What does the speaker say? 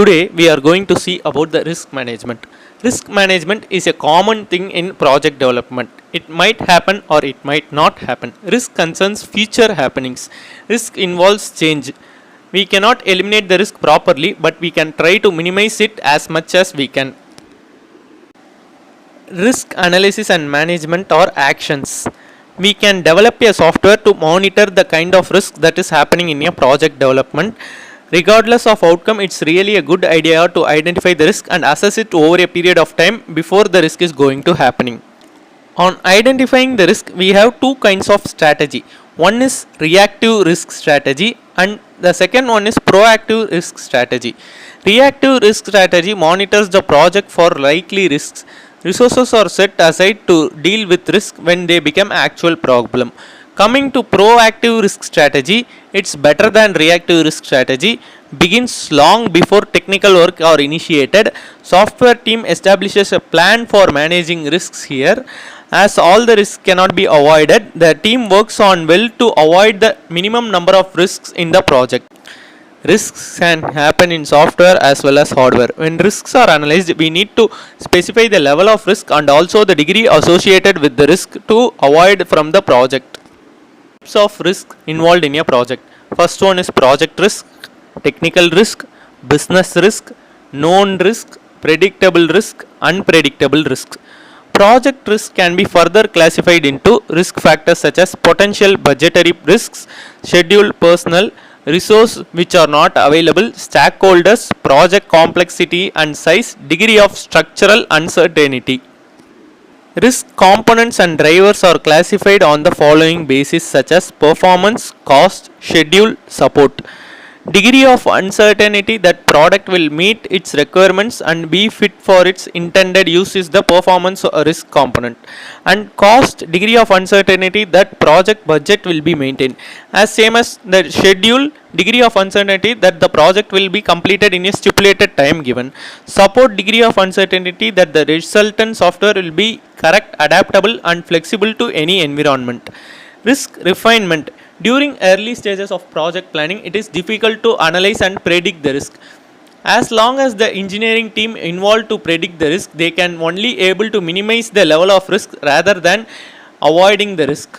Today we are going to see about the risk management. Risk management is a common thing in project development. It might happen or it might not happen. Risk concerns future happenings. Risk involves change. We cannot eliminate the risk properly, but we can try to minimize it as much as we can. Risk analysis and management are actions. We can develop a software to monitor the kind of risk that is happening in a project development. Regardless of outcome, it's really a good idea to identify the risk and assess it over a period of time before the risk is going to happening. On identifying the risk, we have two kinds of strategy. One is reactive risk strategy and the second one is proactive risk strategy. Reactive risk strategy monitors the project for likely risks. Resources are set aside to deal with risk when they become actual problem. Coming to proactive risk strategy, it's better than reactive risk strategy. Begins long before technical work are initiated. Software team establishes a plan for managing risks here. As all the risks cannot be avoided, the team works on will to avoid the minimum number of risks in the project. Risks can happen in software as well as hardware. When risks are analyzed, we need to specify the level of risk and also the degree associated with the risk to avoid from the project. Types of risk involved in a project. First one is project risk, technical risk, business risk, known risk, predictable risk, unpredictable risk. Project risk can be further classified into risk factors such as potential budgetary risks, schedule personnel, resource which are not available, stakeholders, project complexity and size, degree of structural uncertainty. Risk components and drivers are classified on the following basis such as performance, cost, schedule, support. Degree of uncertainty that product will meet its requirements and be fit for its intended use is the performance risk component. And cost, degree of uncertainty that project budget will be maintained. As same as the schedule, degree of uncertainty that the project will be completed in a stipulated time given. Support, degree of uncertainty that the resultant software will be correct, adaptable and flexible to any environment. Risk refinement. During early stages of project planning, it is difficult to analyze and predict the risk. As long as the engineering team involved to predict the risk, they can only able to minimize the level of risk rather than avoiding the risk.